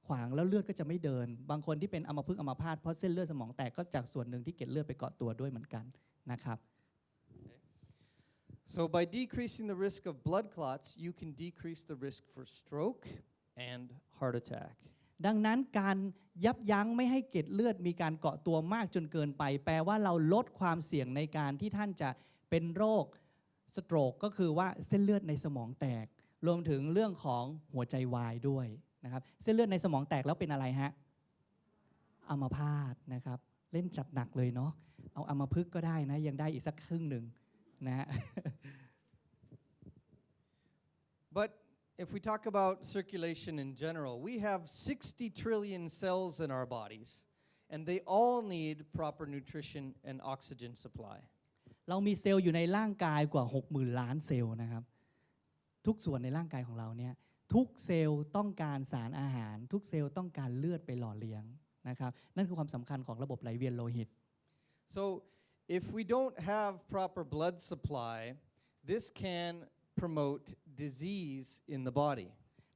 ขวางแล้วเลือดก็จะไม่เดินบางคนที่เป็นอัมพฤกษ์อัมพาตเพราะเส้นเลือดสมองแตกก็จากส่วนหนึ่งที่เกล็ดเลือดไปเกาะตัวด้วยเหมือนกันนะครับ So by decreasing the risk of blood clots, you can decrease the risk for stroke and heart attack. ดังนั้นการยับยั้งไม่ให้เกล็ดเลือดมีการเกาะตัวมากจนเกินไปแปลว่าเราลดความเสี่ยงในการที่ท่านจะเป็นโรคสโตรกก็คือว่าเส้นเลือดในสมองแตกรวมถึงเรื่องของหัวใจวายด้วยนะครับเส้นเลือดในสมองแตกแล้วเป็นอะไรฮะอัมพาตนะครับเล่นจัดหนักเลยเนาะเอาอัมพฤกษ์ก็ได้นะยังได้อีกสักครึ่งหนึ่งนะฮะ But if we talk about circulation in general, we have 60 trillion cells in our bodies, and they all need proper nutrition and oxygen supply. เรามีเซลล์อยู่ในร่างกายกว่า 60,000 ล้านเซลล์นะครับทุกส่วนในร่างกายของเราเนี่ยทุกเซลล์ต้องการสารอาหารทุกเซลล์ต้องการเลือดไปหล่อเลี้ยงนะครับนั่นคือความสำคัญของระบบไหลเวียนโลหิต So if we don't have proper blood supply, this can promote disease in the body.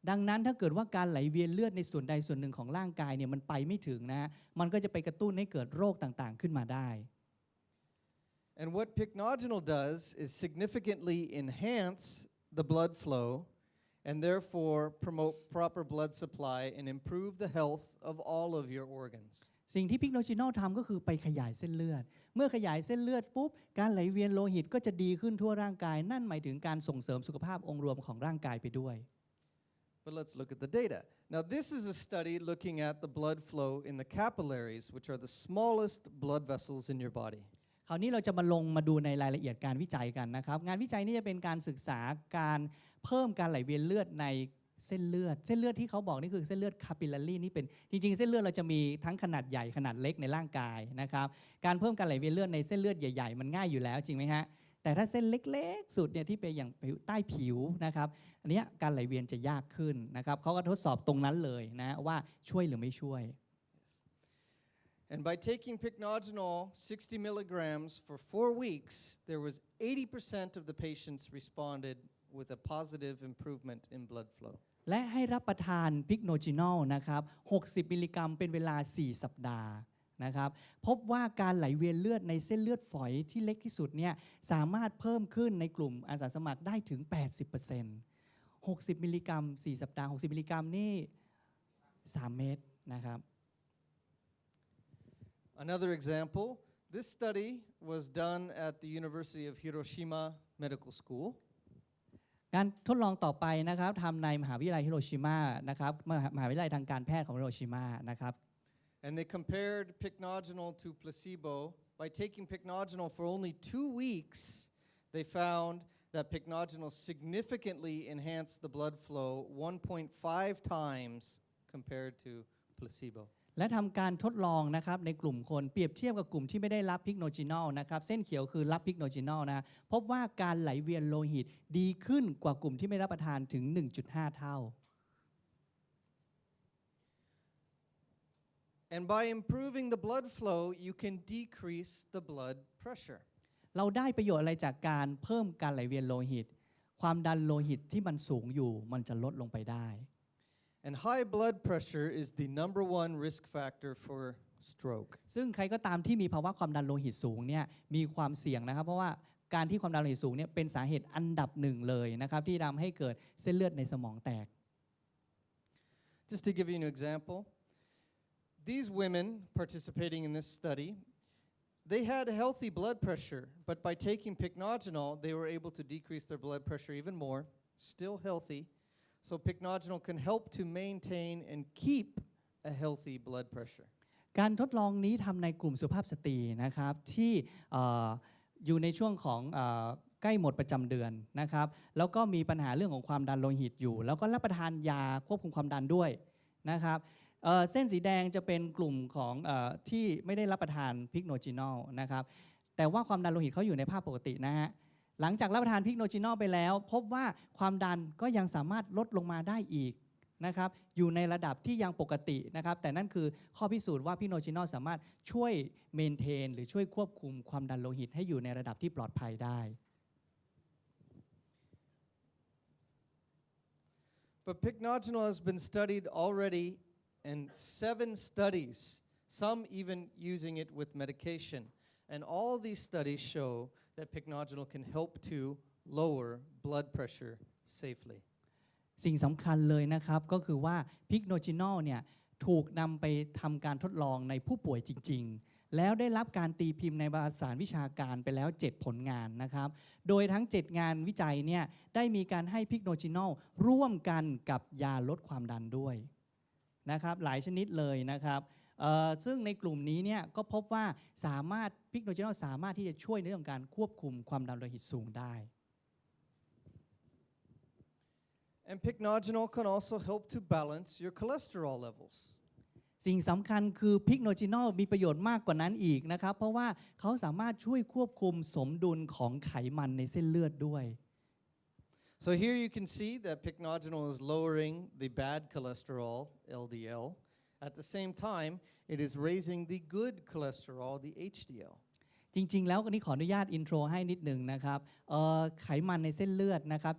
ดังนั้นถ้าเกิดว่าการไหลเวียนเลือดในส่วนใดส่วนหนึ่งของร่างกายเนี่ยมันไปไม่ถึงนะฮะมันก็จะไปกระตุ้นให้เกิดโรคต่างๆขึ้นมาได้ And what Pycnogenol does is significantly enhance the blood flow and therefore promote proper blood supply and improve the health of all of your organs. สิ่งที่พิกโนจิโนทำก็คือไปขยายเส้นเลือดเมื่อขยายเส้นเลือดปุ๊บการไหลเวียนโลหิตก็จะดีขึ้นทั่วร่างกายนั่นหมายถึงการส่งเสริมสุขภาพองค์รวมของร่างกายไปด้วย But let's look at the data. Now this is a study looking at the blood flow in the capillaries, which are the smallest blood vessels in your body. คราวนี้เราจะมาดูในรายละเอียดการวิจัยกันนะครับงานวิจัยนี้จะเป็นการศึกษาการเพิ่มการไหลเวียนเลือดในเส้นเลือดที่เขาบอกนี่คือเส้นเลือดคาปิลลารีนี่เป็นจริงๆเส้นเลือดเราจะมีทั้งขนาดใหญ่ขนาดเล็กในร่างกายนะครับการเพิ่มการไหลเวียนเลือดในเส้นเลือดใหญ่ๆมันง่ายอยู่แล้วจริงไหมฮะแต่ถ้าเส้นเล็กๆสุดเนี่ยที่ไปอย่างใต้ผิวนะครับอันนี้การไหลเวียนจะยากขึ้นนะครับเขาก็ทดสอบตรงนั้นเลยนะว่าช่วยหรือไม่ช่วย And by taking Pycnogenol 60 milligrams for 4 weeks, there was 80% of the patients responded with a positive improvement in blood flow. และให้รับประทานพิกโนจิโนลนะครับ60 มิลลิกรัมเป็นเวลา4 สัปดาห์นะครับพบว่าการไหลเวียนเลือดในเส้นเลือดฝอยที่เล็กที่สุดเนี่ยสามารถเพิ่มขึ้นในกลุ่มอาสาสมัครได้ถึง 80% 60 มิลลิกรัม4 สัปดาห์60 มิลลิกรัมนี่3 เม็ดนะครับ Another example, this study was done at the University of Hiroshima Medical School. การทดลองต่อไปนะครับทำในมหาวิทยาลัยฮิโรชิมานะครับมหาวิทยาลัยทางการแพทย์ของฮิโรชิมานะครับ And they compared Pycnogenol to placebo. By taking Pycnogenol for only 2 weeks, they found that Pycnogenol significantly enhanced the blood flow 1.5 times compared to placebo. และทำการทดลองนะครับในกลุ่มคนเปรียบเทียบกับกลุ่มที่ไม่ได้รับพิกโนจิโนลนะครับเส้นเขียวคือรับพิกโนจิโนลนะพบว่าการไหลเวียนโลหิตดีขึ้นกว่ากลุ่มที่ไม่รับประทานถึง 1.5 เท่า And by improving the blood flow, you can decrease the blood pressure. เราได้ประโยชน์อะไรจากการเพิ่มการไหลเวียนโลหิตความดันโลหิตที่มันสูงอยู่มันจะลดลงไปได้ And high blood pressure is the number one risk factor for stroke. ซึ่งใครก็ตามที่มีภาวะความดันโลหิตสูงเนี่ยมีความเสี่ยงนะครับเพราะว่าการที่ความดันโลหิตสูงเนี่ยเป็นสาเหตุอันดับหนึ่งเลยนะครับที่ทำให้เกิดเส้นเลือดในสมองแตก Just to give you an example, these women participating in this study, they had healthy blood pressure, but by taking Pycnogenol, they were able to decrease their blood pressure even more, still healthy. So Pycnogenol can help to maintain and keep a healthy blood pressure. การทดลองนี้ทำในกลุ่มสุภาพสตรีนะครับที่อยู่ในช่วงของใกล้หมดประจำเดือนนะครับแล้วก็มีปัญหาเรื่องของความดันโลหิตอยู่แล้วก็รับประทานยาควบคุมความดันด้วยนะครับเส้นสีแดงจะเป็นกลุ่มของที่ไม่ได้รับประทานพิกโนจิโนลนะครับแต่ว่าความดันโลหิตเขาอยู่ในภาพปกตินะฮะหลังจากรับประทานพิกโนจิโนลไปแล้วพบว่าความดันก็ยังสามารถลดลงมาได้อีกนะครับอยู่ในระดับที่ยังปกตินะครับแต่นั่นคือข้อพิสูจน์ว่าพิกโนจิโนลสามารถช่วยเมนเทนหรือช่วยควบคุมความดันโลหิตให้อยู่ในระดับที่ปลอดภัยได้ But Pycnogenol has been studied already and 7 studies, some even using it with medication. And all these studies show that pycnogenol can help to lower blood pressure safely. สิ่งสำคัญเลยนะครับก็คือว่าพิกโนจินอลเนี่ยถูกนำไปทำการทดลองในผู้ป่วยจริงๆแล้วได้รับการตีพิมพ์ในวารสารวิชาการไปแล้ว7ผลงานนะครับโดยทั้ง7งานวิจัยเนี่ยได้มีการให้พิกโนจินอลร่วมกันกับยาลดความดันด้วยนะครับหลายชนิดเลยนะครับซึ่งในกลุ่มนี้เนี่ยก็พบว่าสามารถพิกโนจินอลสามารถที่จะช่วยในเรื่องของการควบคุมความดันโลหิตสูงได้ And pycnogenol can also help to balance your cholesterol levels. สิ่งสำคัญคือพิกโนจินอลมีประโยชน์มากกว่านั้นอีกนะครับเพราะว่าเขาสามารถช่วยควบคุมสมดุลของไขมันในเส้นเลือดด้วย So here you can see that pycnogenol is lowering the bad cholesterol, LDL. At the same time, it is raising the good cholesterol, the HDL. จริงๆแล้วอันนี้ขออนุญาตอินโทรให้นิดหนึ่งนะครับไขมันในเส้นเลือดนะครับ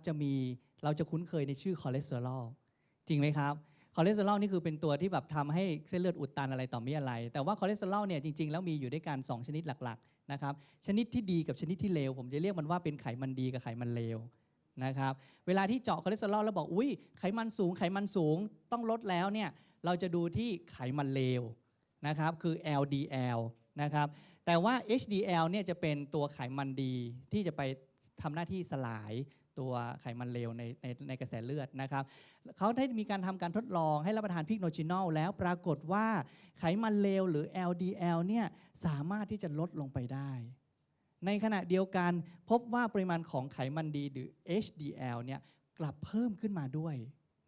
เราจะคุ้นเคยในชื่อคอเลสเตอรอลจริงไหมครับคอเลสเตอรอลนี่คือเป็นตัวที่แบบทำให้เส้นเลือดอุดตันอะไรต่อมีอะไรแต่ว่าคอเลสเตอรอลเนี่ยจริงๆแล้วมีอยู่ด้วยกัน2ชนิดหลักๆนะครับชนิดที่ดีกับชนิดที่เลวผมจะเรียกมันว่าเป็นไขมันดีกับไขมันเลวนะครับเวลาที่เจาะคอเลสเตอรอลแล้วบอกอุ้ยไขมันสูงต้องลดแล้วเนี่ยเราจะดูที่ไขมันเลวนะครับคือ LDL นะครับแต่ว่า HDL เนี่ยจะเป็นตัวไขมันดีที่จะไปทำหน้าที่สลายตัวไขมันเลวในกระแสเลือดนะครับเขาได้มีการทำการทดลองให้รับประทานพิกโนจินอลแล้วปรากฏว่าไขมันเลวหรือ LDL เนี่ยสามารถที่จะลดลงไปได้ในขณะเดียวกันพบว่าปริมาณของไขมันดีหรือ HDL เนี่ยกลับเพิ่มขึ้นมาด้วย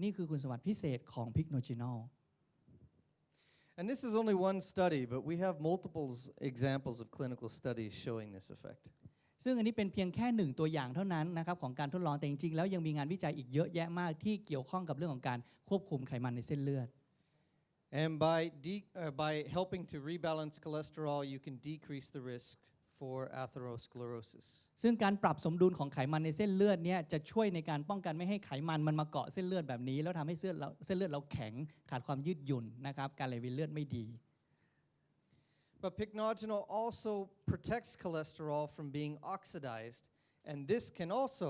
นี่คือคุณสมบัติพิเศษของพิกโนจินอลAnd this is only one study, but we have multiple examples of clinical studies showing this effect. ซึ่งอันนี้เป็นเพียงแค่หนึ่งตัวอย่างเท่านั้นนะครับของการทดลองแต่จริงๆแล้วยังมีงานวิจัยอีกเยอะแยะมากที่เกี่ยวข้องกับเรื่องของการควบคุมไขมันในเส้นเลือด And by helping to rebalance cholesterol, you can decrease the risk for atherosclerosis. ซึ่งการปรับสมดุลของไขมันในเส้นเลือดเนี่ยจะช่วยในการป้องกันไม่ให้ไขมันมันมาเกาะเส้นเลือดแบบนี้แล้วทำให้เส้นเลือดเราแข็งขาดความยืดหยุ่นนะครับการไหลเวียนเลือดไม่ดี But pycnogenol also protects cholesterol from being oxidized, and this can also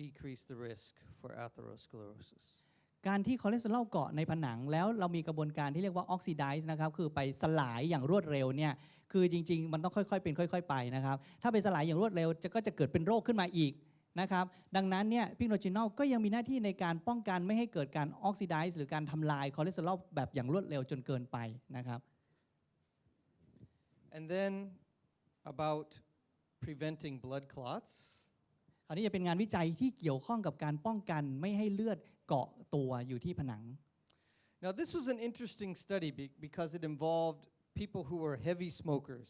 decrease the risk for atherosclerosis. การที่คอเลสเตอรอลเกาะในผนังแล้วเรามีกระบวนการที่เรียกว่าออกซิไดซ์นะครับคือไปสลายอย่างรวดเร็วเนี่ยคือจริงๆมันต้องค่อยๆเป็นค่อยๆไปนะครับถ้าไปสลายอย่างรวดเร็วก็จะเกิดเป็นโรคขึ้นมาอีกนะครับดังนั้นเนี่ยพิกโนจินอลก็ยังมีหน้าที่ในการป้องกันไม่ให้เกิดการออกซิไดซ์หรือการทำลายคอเลสเตอรอลแบบอย่างรวดเร็วจนเกินไปนะครับ And then about preventing blood clots. คราวนี้จะเป็นงานวิจัยที่เกี่ยวข้องกับการป้องกันไม่ให้เลือดเกาะตัวอยู่ที่ผนัง Now this was an interesting study because it involved people who were heavy smokers.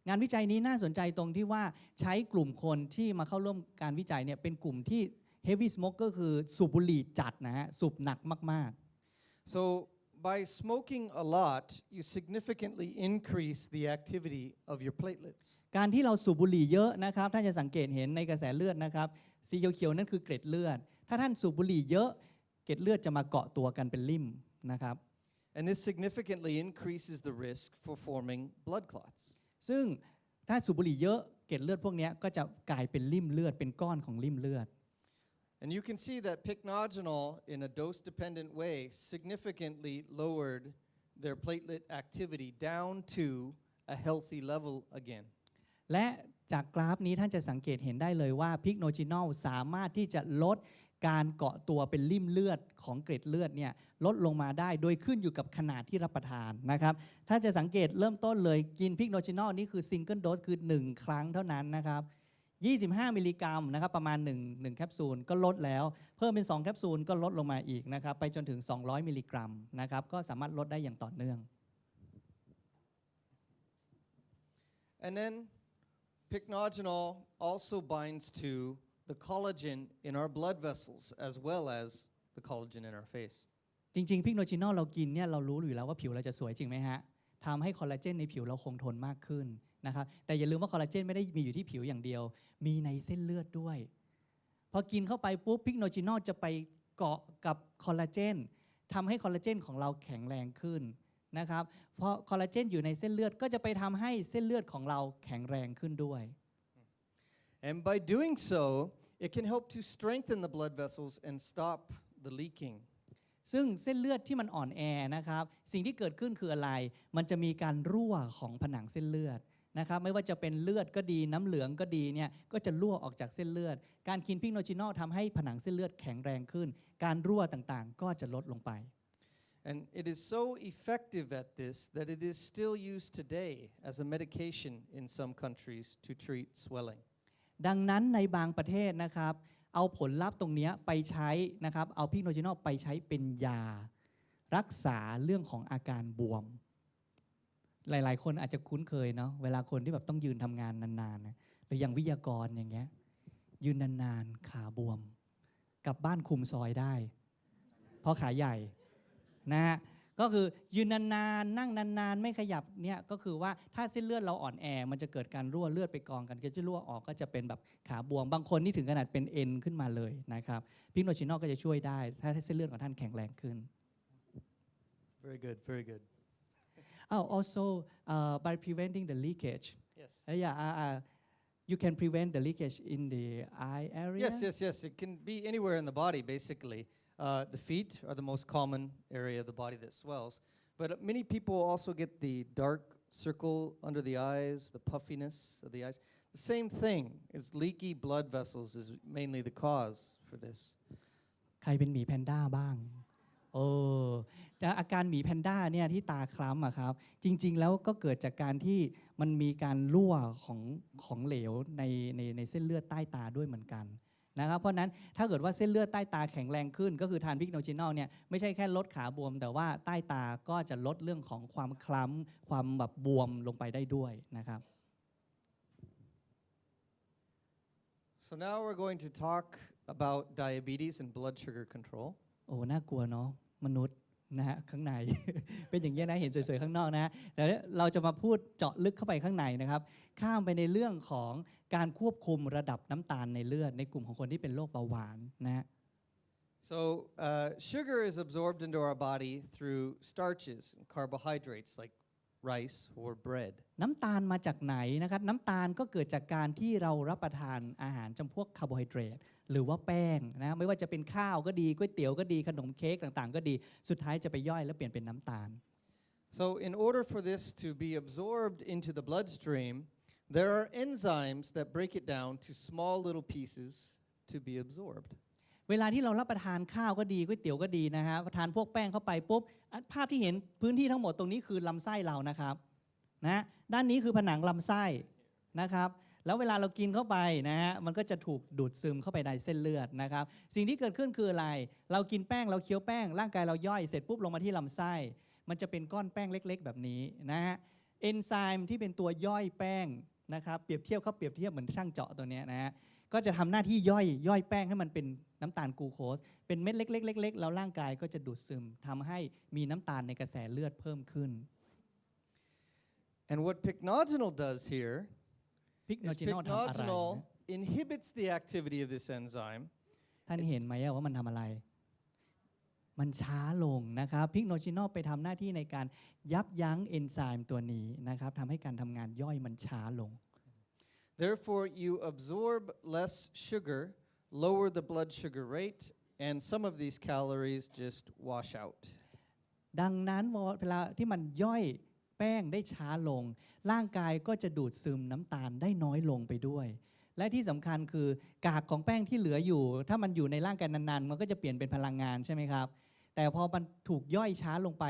งานวิจัยนี้น่าสนใจตรงที่ว่าใช้กลุ่มคนที่มาเข้าร่วมการวิจัยเนี่ยเป็นกลุ่มที่ heavy smoker คือสูบบุหรี่จัดนะฮะสูบหนักมากๆ So by smoking a lot, you significantly increase the activity of your platelets. การที่เราสูบบุหรี่เยอะนะครับท่านจะสังเกตเห็นในกระแสเลือดนะครับสีเขียวๆนั่นคือเกล็ดเลือดถ้าท่านสูบบุหรี่เยอะเกล็ดเลือดจะมาเกาะตัวกันเป็นริ่มนะครับ And this significantly increases the risk for forming blood clots. ซึ่งถ้าสูบบุหรี่เยอะเกล็ดเลือดพวกนี้ก็จะกลายเป็นริ่มเลือดเป็นก้อนของริ่มเลือด And you can see that pycnogenol, in a dose-dependent way, significantly lowered their platelet activity down to a healthy level again. และจากกราฟนี้ท่านจะสังเกตเห็นได้เลยว่าพิกโนจินอลสามารถที่จะลดการเกาะตัวเป็นริ่มเลือดของเกล็ดเลือดเนี่ยลดลงมาได้โดยขึ้นอยู่กับขนาดที่รับประทานนะครับถ้าจะสังเกตเริ่มต้นเลยกินพิกโนจินอลนี่คือซิงเกิลโดสคือ1ครั้งเท่านั้นนะครับ25มิลลิกรัมนะครับประมาณ1แคปซูลก็ลดแล้วเพิ่มเป็น2แคปซูลก็ลดลงมาอีกนะครับไปจนถึง200มิลลิกรัมนะครับก็สามารถลดได้อย่างต่อเนื่อง And then pycnogenol also binds to the collagen in our blood vessels as well as the collagen in our face. จริงๆพิกโนจินอลเรากินเนี่ยเรารู้อยู่แล้วว่าผิวเราจะสวยจริงไหมฮะทำให้คอลลาเจนในผิวเราคงทนมากขึ้นนะครับแต่อย่าลืมว่าคอลลาเจนไม่ได้มีอยู่ที่ผิวอย่างเดียวมีในเส้นเลือดด้วยพอกินเข้าไปปุ๊บพิกโนจินอลจะไปเกาะกับคอลลาเจน ทำให้คอลลาเจนของเราแข็งแรงขึ้นนะครับเพราะคอลลาเจนอยู่ในเส้นเลือดก็จะไปทำให้เส้นเลือดของเราแข็งแรงขึ้นด้วย And by doing so, it can help to strengthen the blood vessels and stop the leaking. ซึ่งเส้นเลือดที่มันอ่อนแอนะครับสิ่งที่เกิดขึ้นคืออะไรมันจะมีการรั่วของผนังเส้นเลือดนะครับไม่ว่าจะเป็นเลือดก็ดีน้ำเหลืองก็ดีเนี่ยก็จะรั่วออกจากเส้นเลือดการกินพิกโนชินอลทำให้ผนังเส้นเลือดแข็งแรงขึ้นการรั่วต่างๆก็จะลดลงไป And it is so effective at this that it is still used today as a medication in some countries to treat swelling. ดังนั้นในบางประเทศนะครับเอาผลลัพธ์ตรงนี้ไปใช้นะครับเอาพิกโนชินอลไปใช้เป็นยารักษาเรื่องของอาการบวมหลายๆคนอาจจะคุ้นเคยเนาะเวลาคนที่แบบต้องยืนทำงานนานๆนะหรืออย่างวิทยากรอย่างเงี้ยยืนนานๆขาบวมกลับบ้านคุมซอยได้เพราะขาใหญ่นะฮะก็คือยืนนานๆนั่งนานๆไม่ขยับเนี่ยก็คือว่าถ้าเส้นเลือดเราอ่อนแอมันจะเกิดการรั่วเลือดไปกองกันก็จะรั่วออกก็จะเป็นแบบขาบวมบางคนนี่ถึงขนาดเป็นเอ็นขึ้นมาเลยนะครับพิกโนชินอลก็จะช่วยได้ถ้าเส้นเลือดของท่านแข็งแรงขึ้น Very good, very good. Oh, also by preventing the leakage. Yes. You can prevent the leakage in the eye area. Yes. It can be anywhere in the body, basically. The feet are the most common area of the body that swells. But many people also get the dark circle under the eyes, the puffiness of the eyes. The same thing is leaky blood vessels is mainly the cause for this. ใครเป็นหมีแพนด้าบ้างแต่อาการหมีแพนด้าเนี่ยที่ตาคล้ำอะครับจริงๆแล้วก็เกิดจากการที่มันมีการรั่วของเหลวในเส้นเลือดใต้ตาด้วยเหมือนกันนะครับเพราะนั้นถ้าเกิดว่าเส้นเลือดใต้ตาแข็งแรงขึ้นก็คือทานพิกโนชินอลเนี่ยไม่ใช่แค่ลดขาบวมแต่ว่าใต้ตาก็จะลดเรื่องของความคล้ำความแบบบวมลงไปได้ด้วยนะครับ So now we're going to talk about diabetes and blood sugar control. โอ้น่ากลัวเนาะมนุษย์นะฮะข้างใน เป็นอย่างนี้นะเห็นสวยๆข้างนอกนะแต่เราจะมาพูดเจาะลึกเข้าไปข้างในนะครับข้ามไปในเรื่องของการควบคุมระดับน้ำตาลในเลือดในกลุ่มของคนที่เป็นโรคเบาหวานนะฮะ So sugar is absorbed into our body through starches and carbohydrates like rice or bread. น้ำตาลมาจากไหนนะครับน้ำตาลก็เกิดจากการที่เรารับประทานอาหารจำพวกคาร์โบไฮเดรตหรือว่าแป้งนะไม่ว่าจะเป็นข้าวก็ดีก๋วยเตี๋ยวก็ดีขนมเค้กต่างๆก็ดีสุดท้ายจะไปย่อยแล้วเปลี่ยนเป็นน้ำตาล So in order for this to be absorbed into the bloodstream, there are enzymes that break it down to small little pieces to be absorbed. เวลาที่เรารับประทานข้าวก็ดีก๋วยเตี๋ยวก็ดีนะฮะทานพวกแป้งเข้าไปปุ๊บภาพที่เห็นพื้นที่ทั้งหมดตรงนี้คือลำไส้เรานะครับนะด้านนี้คือผนังลำไส้นะครับแล้วเวลาเรากินเข้าไปนะฮะมันก็จะถูกดูดซึมเข้าไปในเส้นเลือดนะครับสิ่งที่เกิดขึ้นคืออะไรเรากินแป้งเราเคี้ยวแป้งร่างกายเราย่อยเสร็จปุ๊บลงมาที่ลำไส้มันจะเป็นก้อนแป้งเล็กๆแบบนี้นะฮะเอนไซม์ที่เป็นตัวย่อยแป้งนะครับเปรียบเทียบเหมือนช่างเจาะตัวนี้นะฮะก็จะทำหน้าที่ย่อยแป้งให้มันเป็นน้ำตาลกลูโคสเป็นเม็ดเล็กๆๆแล้วร่างกายก็จะดูดซึมทำให้มีน้ำตาลในกระแสเลือดเพิ่มขึ้น And what pycnogenol does here is Pycnogenol ทำอะไร pycnogenol inhibits the activity of this enzyme. ท่านเห็นไหมว่ามันทำอะไรมันช้าลงนะครับพิกโนชินอลไปทำหน้าที่ในการยับยั้งเอนไซม์ตัวนี้นะครับทำให้การทำงานย่อยมันช้าลง Therefore, you absorb less sugar, lower the blood sugar rate, and some of these calories just wash out. ดังนั้นเวลาที่มันย่อยแป้งได้ช้าลงร่างกายก็จะดูดซึมน้ำตาลได้น้อยลงไปด้วย และที่สำคัญคือกากของแป้งที่เหลืออยู่ถ้ามันอยู่ในร่างกายนานๆมันก็จะเปลี่ยนเป็นพลังงานใช่ไหมครับแต่พอมันถูกย่อยช้าลงไป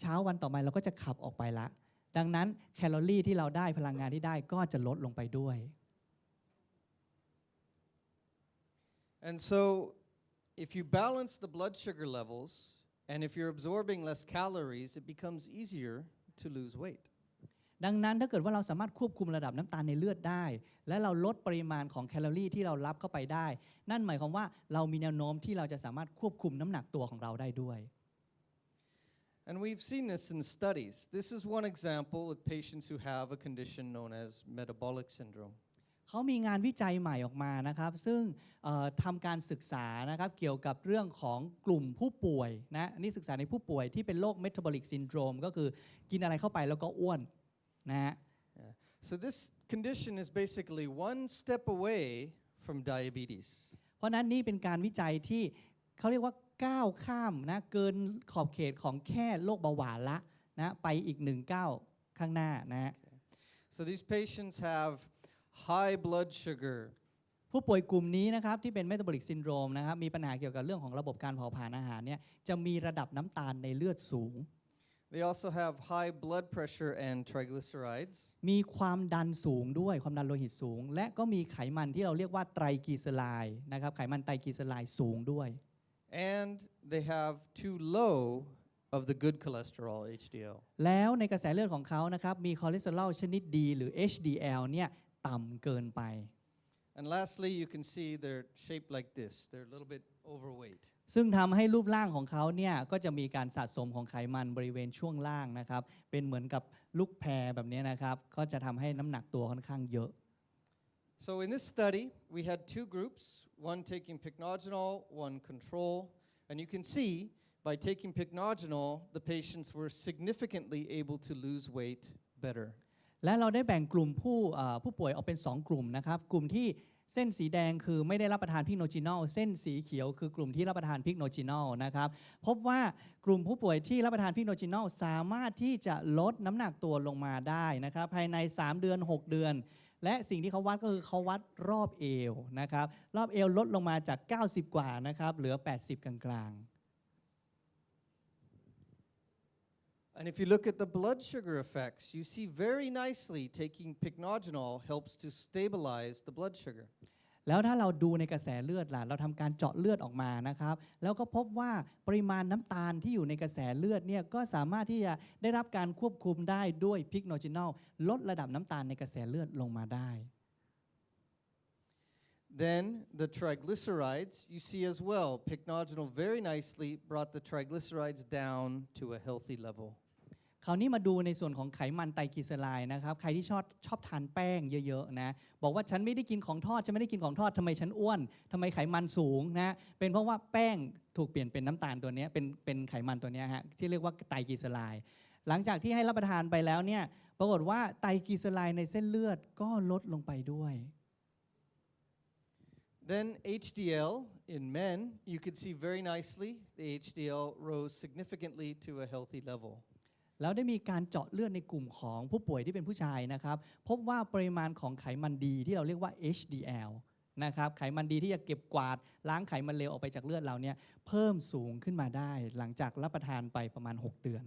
เช้าวันต่อมาเราก็จะขับออกไปละดังนั้นแคลอรี่ที่เราได้พลังงานที่ได้ก็จะลดลงไปด้วย And so, if you balance the blood sugar levels, and if you're absorbing less calories, it becomes easier to lose weight. ดังนั้นถ้าเกิดว่าเราสามารถควบคุมระดับน้ำตาลในเลือดได้และเราลดปริมาณของแคลอรี่ที่เรารับเข้าไปได้นั่นหมายความว่าเรามีแนวโน้มที่เราจะสามารถควบคุมน้ำหนักตัวของเราได้ด้วย And we've seen this in studies. This is one example with patients who have a condition known as metabolic syndrome. เขามีงานวิจัยใหม่ออกมานะครับซึ่งทำการศึกษานะครับเกี่ยวกับเรื่องของกลุ่มผู้ป่วยนะอันนี้ศึกษาในผู้ป่วยที่เป็นโรค metabolic syndrome ก็คือกินอะไรเข้าไปแล้วก็อ้วนนะฮะ So this condition is basically one step away from diabetes. เพราะนั้นนี่เป็นการวิจัยที่เขาเรียกว่าก้าวข้ามนะเกินขอบเขตของแค่โรคเบาหวานละนะไปอีก1 ก้าวข้างหน้านะ So these patients have high blood sugar. ผู้ป่วยกลุ่มนี้นะครับที่เป็น metabolic syndrome นะครับมีปัญหาเกี่ยวกับเรื่องของระบบการเผาผลาญอาหารเนี่ยจะมีระดับน้ำตาลในเลือดสูง They also have high blood pressure and triglycerides. มีความดันสูงด้วยความดันโลหิตสูง และก็มีไขมันที่เราเรียกว่าไตรกลีเซอไรด์นะครับไขมันไตรกลีเซอไรด์สูงด้วย And they have too low of the good cholesterol, HDL. แล้วในกระแสเลือดของเขานะครับมีคอเลสเตอรอลชนิดดีหรือ HDL เนี่ยต่ำเกินไป And lastly, you can see they're shaped like this. They're a little bit overweight. ซึ่งทำให้รูปร่างของเขาเนี่ยก็จะมีการสะสมของไขมันบริเวณช่วงล่างนะครับเป็นเหมือนกับลูกแพรแบบนี้นะครับก็จะทำให้น้ำหนักตัวค่อนข้างเยอะ So in this study, we had two groups, one taking pycnogenol, one control. And you can see by taking pycnogenol, the patients were significantly able to lose weight better. และเราได้แบ่งกลุ่มผู้ป่วยออกเป็น2 กลุ่มนะครับกลุ่มที่เส้นสีแดงคือไม่ได้รับประทานพิกโนจินอลเส้นสีเขียวคือกลุ่มที่รับประทานพิกโนจินอลนะครับพบว่ากลุ่มผู้ป่วยที่รับประทานพิกโนจินอลสามารถที่จะลดน้ำหนักตัวลงมาได้นะครับภายใน3 เดือน 6 เดือน และสิ่งที่เขาวัดก็คือเขาวัดรอบเอวนะครับรอบเอวลดลงมาจาก90 กว่านะครับเหลือ80 กลางๆ And if you look at the blood sugar effects, you see very nicely taking pycnogenol helps to stabilize the blood sugar. แล้วถ้าเราดูในกระแสเลือดล่ะเราทำการเจาะเลือดออกมานะครับแล้วก็พบว่าปริมาณน้ำตาลที่อยู่ในกระแสเลือดเนี่ยก็สามารถที่จะได้รับการควบคุมได้ด้วยพิกโนจินอลลดระดับน้ำตาลในกระแสเลือดลงมาได้ Then the triglycerides, you see as well, pycnogenol very nicely brought the triglycerides down to a healthy level. คราวนี้มาดูในส่วนของไขมันไตรกลีเซอไรด์นะครับใครที่ชอบทานแป้งเยอะๆนะบอกว่าฉันไม่ได้กินของทอดฉันไม่ได้กินของทอดทำไมฉันอ้วนทำไมไขมันสูงนะเป็นเพราะว่าแป้งถูกเปลี่ยนเป็นน้ำตาลตัวนี้เป็นไขมันตัวนี้ฮะที่เรียกว่าไตรกลีเซอไรด์หลังจากที่ให้รับประทานไปแล้วเนี่ยปรากฏว่าไตรกลีเซอไรด์ในเส้นเลือดก็ลดลงไปด้วย Then HDL in men, you could see very nicely the HDL rose significantly to a healthy level. แล้วได้มีการเจาะเลือดในกลุ่มของผู้ป่วยที่เป็นผู้ชายนะครับพบว่าปริมาณของไขมันดีที่เราเรียกว่า HDL นะครับไขมันดีที่จะเก็บกวาดล้างไขมันเลวออกไปจากเลือดเราเนี่ยเพิ่มสูงขึ้นมาได้หลังจากรับประทานไปประมาณ6 เดือน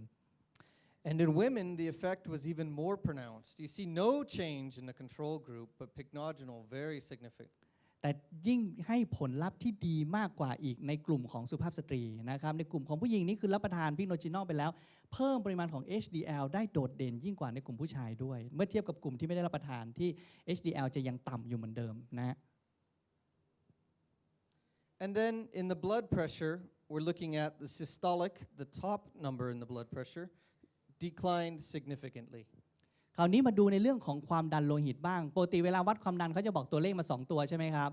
And in women, the effect was even more pronounced. You see no change in the control group, but pycnogenol very significant. แต่ยิ่งให้ผลลัพธ์ที่ดีมากกว่าอีกในกลุ่มของสุภาพสตรีนะครับในกลุ่มของผู้หญิงนี่คือรับประทานพิกโนจินอลไปแล้วเพิ่มปริมาณของ HDL ได้โดดเด่นยิ่งกว่าในกลุ่มผู้ชายด้วยเมื่อเทียบกับกลุ่มที่ไม่ได้รับประทานที่ HDL จะยังต่ำอยู่เหมือนเดิมนะ And then in the blood pressure, we're looking at the systolic, the top number in the blood pressure, declined significantly. คราวนี้มาดูในเรื่องของความดันโลหิตบ้างปกติเวลาวัดความดันเขาจะบอกตัวเลขมา2 ตัวใช่ไหมครับ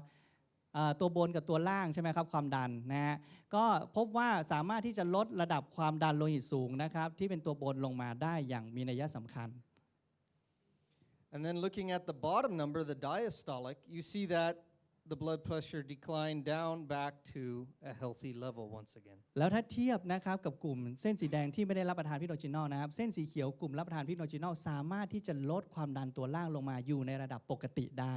ตัวบนกับตัวล่างใช่ไหมครับความดันนะฮะก็พบว่าสามารถที่จะลดระดับความดันโลหิตสูงนะครับที่เป็นตัวบนลงมาได้อย่างมีนัยสำคัญ And then looking at the bottom number, the diastolic, you see that the blood pressure declined down back to a healthy level once again. แล้วถ้าเทียบนะครับกับกลุ่มเส้นสีแดงที่ไม่ได้รับประทานพิกโนจินอลนะครับเส้นสีเขียวกลุ่มรับประทานพิกโนจินอลสามารถที่จะลดความดันตัวล่างลงมาอยู่ในระดับปกติได้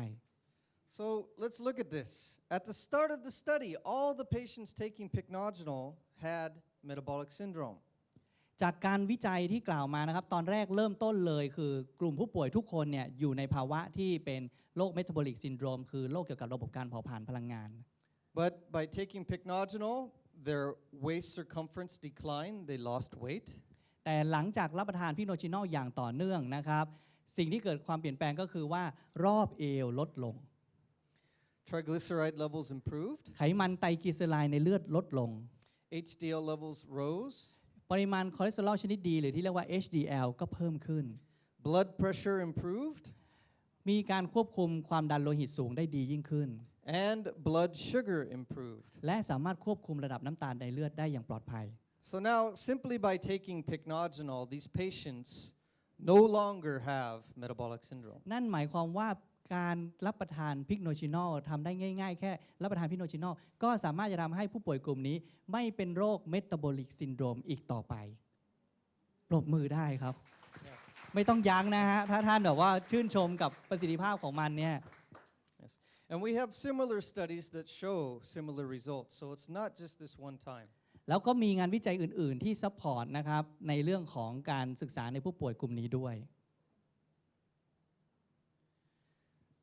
So let's look at this. At the start of the study, all the patients taking pycnogenol had metabolic syndrome. จากการวิจัยที่กล่าวมานะครับตอนแรกเริ่มต้นเลยคือกลุ่มผู้ป่วยทุกคนเนี่ยอยู่ในภาวะที่เป็นโรค metabolic syndrome คือโรคเกี่ยวกับระบบการเผาผลาญพลังงาน But by taking pycnogenol, their waist circumference declined, they lost weight. แต่หลังจากรับประทานพิกโนจินอลอย่างต่อเนื่องนะครับสิ่งที่เกิดความเปลี่ยนแปลงก็คือว่ารอบเอวลดลง Triglyceride levels improved. ไขมันไตรกลีเซอไรด์ในเลือดลดลง HDL levels rose. ปริมาณคอเลสเตอรอลชนิดดีหรือที่เรียกว่า HDL ก็เพิ่มขึ้น Blood pressure improved. มีการควบคุมความดันโลหิตสูงได้ดียิ่งขึ้น and blood sugar improved. และสามารถควบคุมระดับน้ำตาลในเลือดได้อย่างปลอดภัย So now, simply by taking pycnogenol, these patients no longer have metabolic syndrome. นั่นหมายความว่าการรับประทานพิกโนชินอลทำได้ง่ายๆ แค่รับประทานพิกโนชินอลก็สามารถจะทำให้ผู้ป่วยกลุ่มนี้ไม่เป็นโรคเมตาบอลิกซินโดรมอีกต่อไปปรบมือได้ครับ ไม่ต้องยั้งนะฮะถ้าท่านแบบว่าชื่นชมกับประสิทธิภาพของมันเนี่ย Yes. And we have similar studies that show similar results. So it's not just this one time. แล้วก็มีงานวิจัยอื่นๆที่ซัพพอร์ตนะครับในเรื่องของการศึกษาในผู้ป่วยกลุ่มนี้ด้วย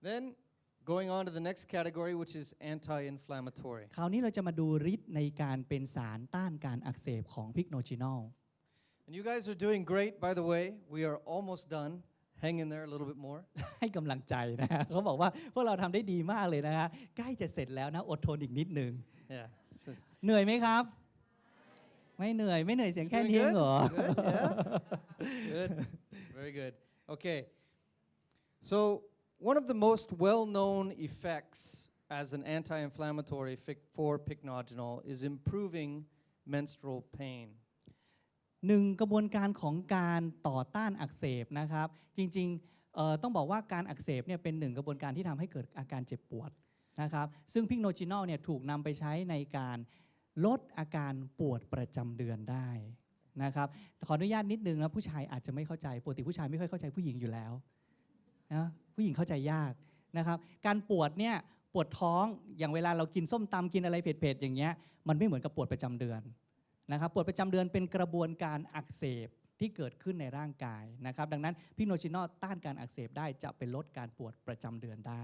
Then going on to the next category, which is anti-inflammatory. คราวนี้เราจะมาดูฤทธิ์ในการเป็นสารต้านการอักเสบของพิกโนชินอล And you guys are doing great, by the way. We are almost done. Hang in there a little bit more. ให้กำลังใจนะฮะเขาบอกว่าพวกเราทำได้ดีมากเลยนะฮะใกล้จะเสร็จแล้วนะอดทนอีกนิดนึง Yeah. So, เหนื่อยไหมครับ ไม่เหนื่อยเสียงแค่ doing นี้เองเหรอ Good, yeah. Good. Very good. Okay. So one of the most well-known effects as an anti-inflammatory for pycnogenol is improving menstrual pain. หนึ่งกระบวนการของการต่อต้านอักเสบนะครับจริงๆต้องบอกว่าการอักเสบเนี่ยเป็นหนึ่งกระบวนการที่ทำให้เกิดอาการเจ็บปวดนะครับซึ่งพิกโนชินอลเนี่ยถูกนำไปใช้ในการลดอาการปวดประจำเดือนได้นะครับขออนุญาตนิดนึงนะผู้ชายอาจจะไม่เข้าใจปกติผู้ชายไม่ค่อยเข้าใจผู้หญิงอยู่แล้วนะผู้หญิงเข้าใจยากนะครับการปวดเนี่ยปวดท้องอย่างเวลาเรากินส้มตำกินอะไรเผ็ดๆอย่างเงี้ยมันไม่เหมือนกับปวดประจำเดือนนะครับปวดประจำเดือนเป็นกระบวนการอักเสบที่เกิดขึ้นในร่างกายนะครับดังนั้นพิกโนชินอลต้านการอักเสบได้จะเป็นลดการปวดประจำเดือนได้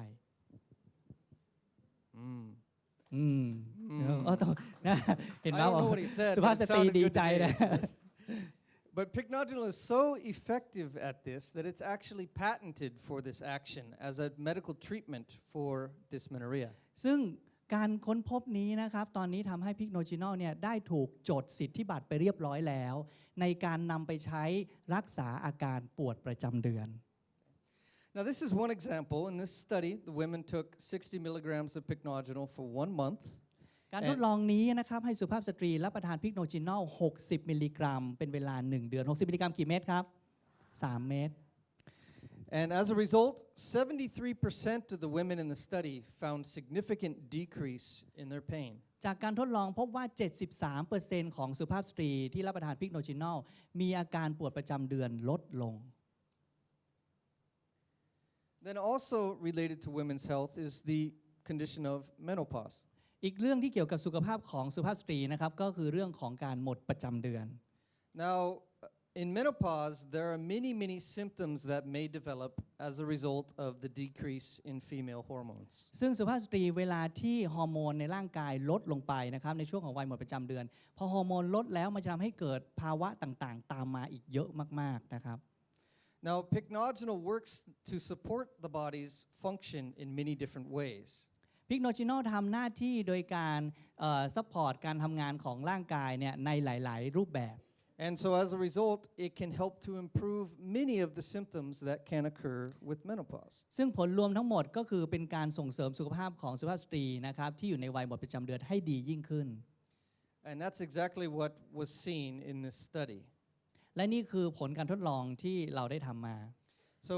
Mm. ต้องนะเห็น I ไหม don't know what he said, สุ but ภาพ it สตรี sounded ดี good ใจ to me. นะ But pycnogenol is so effective at this that it's actually patented for this action as a medical treatment for dysmenorrhea. ซึ่งการค้นพบนี้นะครับตอนนี้ทำให้พิกโนชินอลเนี่ยได้ถูกจดสิทธิบัตรไปเรียบร้อยแล้ว ในการนำไปใช้รักษาอาการปวดประจำเดือน Now, this is one example. In this study, the women took 60 milligrams of pycnogenol for 1 month. การทดลองนี้นะครับให้สุภาพสตรีรับประทานพิกโนชินอล60 มิลลิกรัมเป็นเวลา 1 เดือน 60 มิลลิกรัมกี่เม็ดครับ 3 เม็ด And as a result, 73% of the women in the study found significant decrease in their pain. จากการทดลองพบว่า 73% ของสุภาพสตรีที่รับประทานพิกโนชินอลมีอาการปวดประจำเดือนลดลง Then also related to women's health is the condition of menopause. อีกเรื่องที่เกี่ยวกับสุขภาพของสุภาพสตรีนะครับก็คือเรื่องของการหมดประจำเดือน Now, in menopause, there are many symptoms that may develop as a result of the decrease in female hormones. ซึ่งสุภาพสตรีเวลาที่ฮอร์โมนในร่างกายลดลงไปนะครับในช่วงของวัยหมดประจำเดือนพอฮอร์โมนลดแล้วมันจะทำให้เกิดภาวะต่างๆ ตามมาอีกเยอะมากๆนะครับ Now, pycnogenol works to support the body's function in many different ways. พิกโนชินอลทำหน้าที่โดยการซัพพอร์ตการทำงานของร่างกายเนี่ยในหลายๆรูปแบบ And so as a result, it can help to improve many of the symptoms that can occur with menopause. ซึ่งผลรวมทั้งหมดก็คือเป็นการส่งเสริมสุขภาพของสุภาพสตรีนะครับที่อยู่ในวัยหมดประจำเดือนให้ดียิ่งขึ้น And that's exactly what was seen in this study. และนี่คือผลการทดลองที่เราได้ทำมา So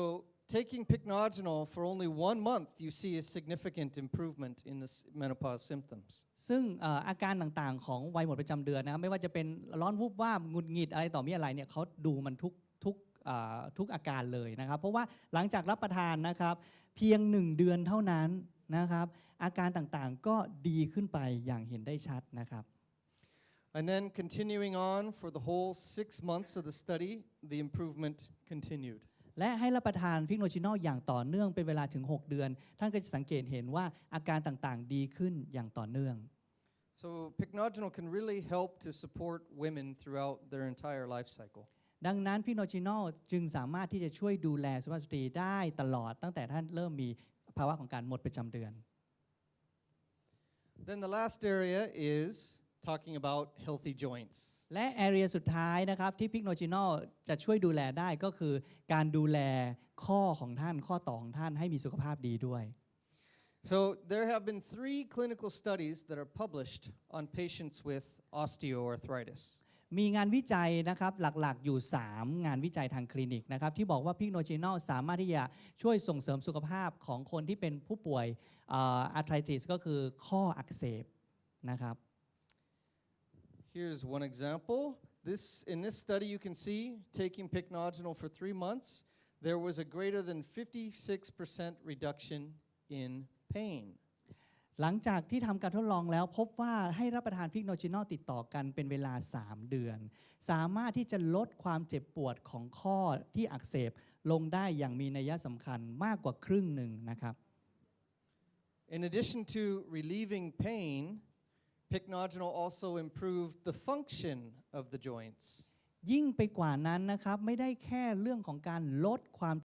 taking pycnogenol for only 1 month, you see a significant improvement in the menopause symptoms. ซึ่งอาการต่างๆของวัยหมดประจำเดือนนะครับไม่ว่าจะเป็นร้อนวูบวาบหงุดหงิดอะไรต่อมีอะไรเนี่ยเขาดูมันทุกอาการเลยนะครับเพราะว่าหลังจากรับประทานนะครับเพียง1 เดือนเท่านั้นนะครับอาการต่างๆก็ดีขึ้นไปอย่างเห็นได้ชัดนะครับ And then continuing on for the whole 6 months of the study, the improvement continued. และให้รับประทานพิกโนชินอลอย่างต่อเนื่องเป็นเวลาถึง 6 เดือน ท่านก็จะสังเกตเห็นว่าอาการต่างๆดีขึ้นอย่างต่อเนื่อง So pycnogenol can really help to support women throughout their entire life cycle. ดังนั้นพิกโนชินอลจึงสามารถที่จะช่วยดูแลสุภาพสตรีได้ตลอดตั้งแต่ท่านเริ่มมีภาวะของการหมดประจำเดือน Then the last area is talking about healthy joints. และ area สุดท้ายนะครับที่พิกโนจิโนจะช่วยดูแลได้ก็คือการดูแลข้อของท่านข้อต่อของท่านให้มีสุขภาพดีด้วย So there have been 3 clinical studies that are published on patients with osteoarthritis. มีงานวิจัยนะครับหลักๆอยู่ 3 งานวิจัยทางคลินิกนะครับที่บอกว่าพิกโนจิโนสามารถที่จะช่วยส่งเสริมสุขภาพของคนที่เป็นผู้ป่วยอาร์ไทติสก็คือข้ออักเสบนะครับ Here's one example. In this study, you can see taking Pycnogenol for 3 months, there was a greater than 56% reduction in pain. หลังจากที่ทำการทดลองแล้วพบว่าให้รับประทานพิกโนจิโนติดต่อกันเป็นเวลา 3 เดือน สามารถที่จะลดความเจ็บปวดของข้อที่อักเสบลงได้อย่างมีนัยสำคัญมากกว่าครึ่งหนึ่งนะครับ In addition to relieving pain, Pycnogenol also improved the function of the joints. ยิ่งไปกว่านั้นนะครับไม่ได้แค่เรื่องของการลดความ